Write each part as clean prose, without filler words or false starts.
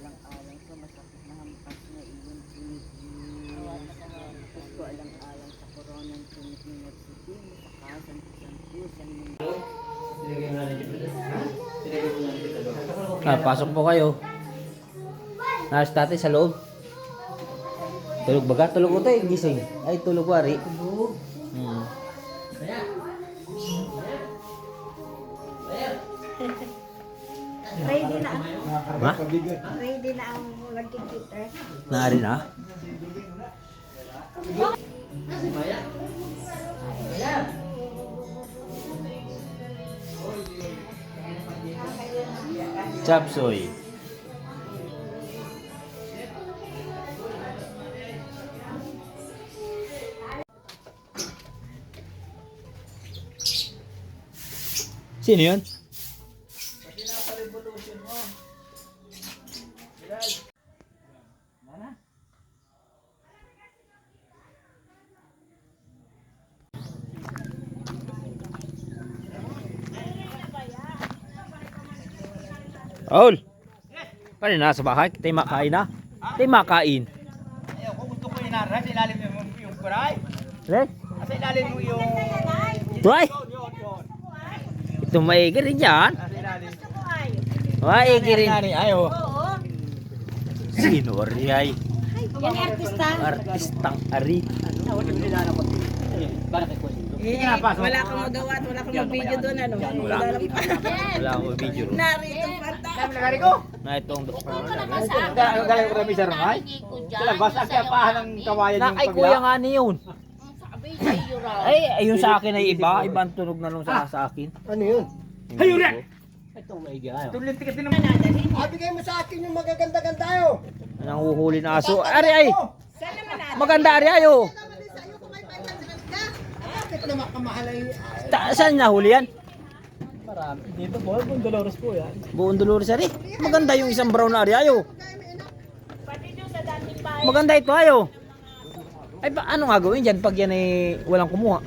alang-alang sa masakit na hampas na iyong pinigil. Diyos ko alang-alang sa koronang tunit na nagsiting mo sa kasantusan mo. Pasok po kayo. Nurse tatay sa loob. Tulog baga? Tulog ko tayo, gising. Ay, tulog wari. Ready na. Ha? Ready na ang nagkikita. Naari na? Chapsoy. Sino yun? Paul! Kanina sa bahay, tayo makain na. Tayo makain. Ayaw ko, gusto ko inara sa ilalim yung kuray. Red? Sa ilalim mo yung... Tuay! Yun. Tumaigi rin dyan. Sa ilalim. Maigi rin. Ayaw. Sino ari ay? Yan artista. Artistang ari. Wala kang magawa at wala kang mag-video doon. Ano? Wala. Wala akong video. Narito panta. Saan nagari ko? Na itong Galing ko kami sa rumay. Sila, basta kaya pahan ng kawayan yung ay pagla. kuya nga ni yun. Ay, ayun sa akin ay iba. Ibang tunog na nung sa akin. Ano yun? Hayuri! Itong maigi ayo. Tuloy ticket din naman. Bigay mo sa akin yung magaganda-ganda yun. Nang huhuli na aso. Ari ay! Saan naman natin? Maganda ari ayo. Bakit naman kamahalay? Saan nahuli yan? Marami. Dito po, Buong Dolores po yan. Buong Dolores ari. Maganda yung isang brown na ari ayo. Pati doon sa dating bahay. Maganda ito ayo. Ay ba ano nga gawin dyan pag yan ay walang kumuha?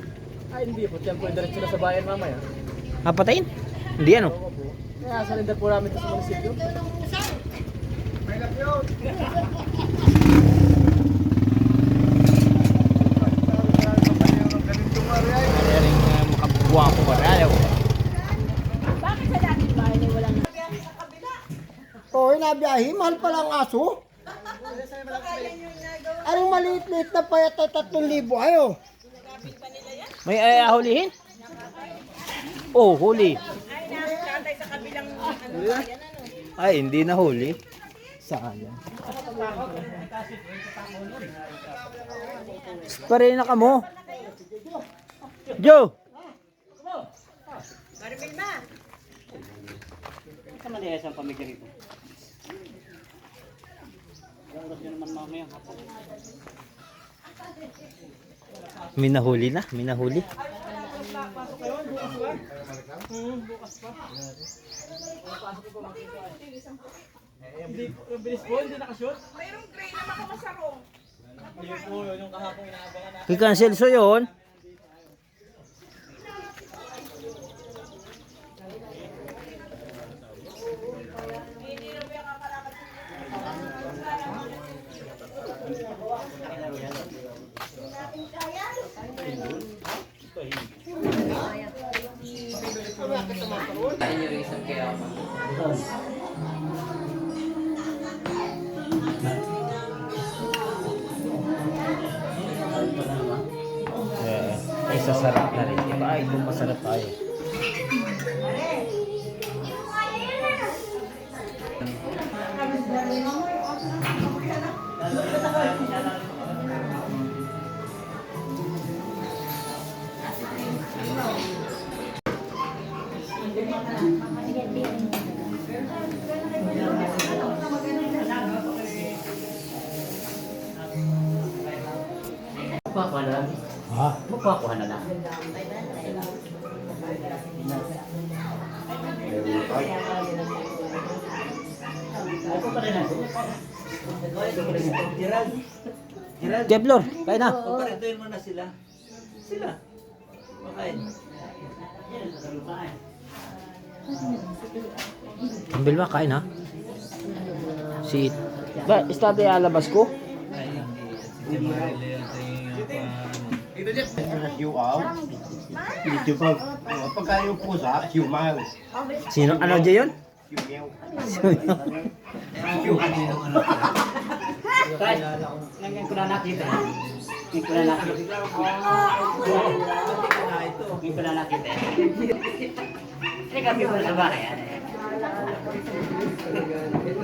Ay, hindi po. Diyan po, diretso na sa bayan mamaya. Papatayin? Hindi ano? Kaya salindar po namin ito sa munisipyo. May lap yun. Ari rin makabuha ko ba ayo. Bakit sa dating bahay na walang Oo, nabiyahe. Mahal pala ang aso. Anong maliit-liit na payat ay 3,000 ayo. May hulihin? Oh, huli. ay nakatay sa kabilang ano bayan ano? Ay, hindi na huli. Sayang. Pare na ka mo. Joe! Maribel ba? Sa Malaysia ang pamigyan ito. Oras nyo naman mamaya hapon. May nahuli na, may nahuli. Hindi po, yung bilis po, hindi nakashoot. Mayroong tray na makamasarong. Hindi po, yung kahapong inaabangan na. Kikancel so yun. Ay sasarap na rin. Iba ay kung masarap tayo. Magpakuha na lang. Ha? Magpakuha na lang. Ako pa rin ako. Gerald. Gerald. Jeblor, kain na. Pagparintuin mo na sila. Sila. Makain. Ang bilma, kain ha. Si... Ba, istate alabas ko? Yuaw. Dito pa. Pagka yung pusa, yumaw. Sino? Ano dyan yun? Yumaw. Ngayon ko na nakita. Ngayon ko na nakita. Ngayon ko na nakita. Ini kami pun sa bahay.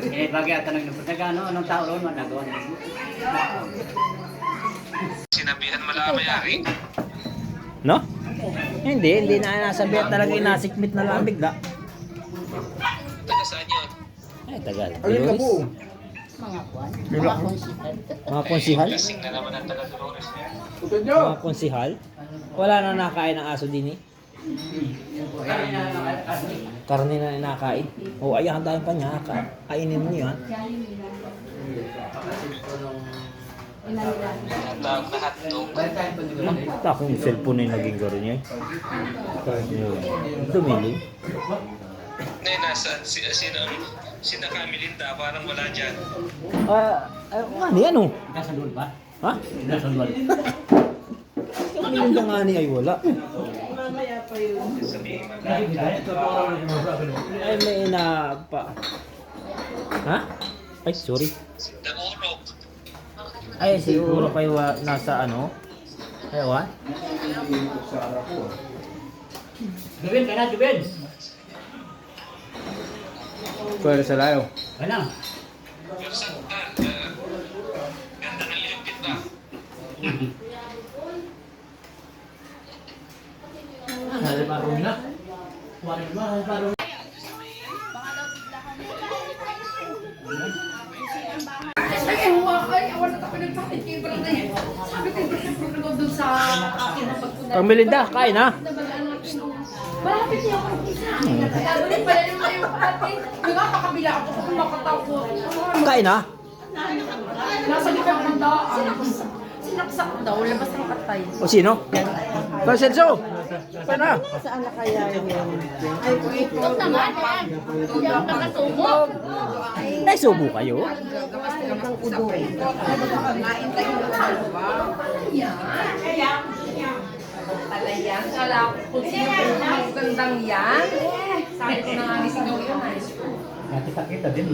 Eh, bagay at tanong nung pagkano, anong tao roon man nagawa niya? Sinabihan mo lang mayari. No? Hindi na nasabi at talaga inasikmit na lamig da. Taga saan yun? Ay, tagal. Ayun ka po. Mga konsihal? Lasing na naman ang taga Dolores niya. Mga konsihal? Wala na nakain ng aso din eh. Karne na nakain. O, ayahan tayo pa niya. Kainin niyo ha. Ang tawag na hotdog. Bakit akong cellphone na yung naging garo niya eh. Dumili. Nay, nasaan? Sina Camilinda, parang wala dyan. Ano? Nasa doon ba? Ha? Nasa doon. Yung nilinda nga ni ay wala. Ay, may ina pa. Ha? Ay, sorry. Nagurog. Ay, siguro kayo nasa ano? Ay, what? Gawin ka na, Jubin! Pwede sa layo. Ano? Yung saktan, ganda ng limpit na. Halimarong na. Halimarong. Ay, huwakay. Awan na tayo nagpapit kayo ba na yan? Sabi ko, yung doon sa akin na pagpunta. Pang Melinda, kain ha? Malapit niya ako isa. Nagkagaling pala yung kayo pati. Yung nga, pakabila ako kung makatakot. Kain ha? Nasa likod ng daan. Sinaksak daw, labas ng patay. O sino? Pang Celso! Saan na? Saan na kaya yun? Ay, ito. Ito naman, hindi ako nakasubok. Ay, subo kayo? Ang udo. Palayan, kala ko kung sino po ang gandang yan. Sabi ko na nga ni Sigaw yun. Nakita-kita din.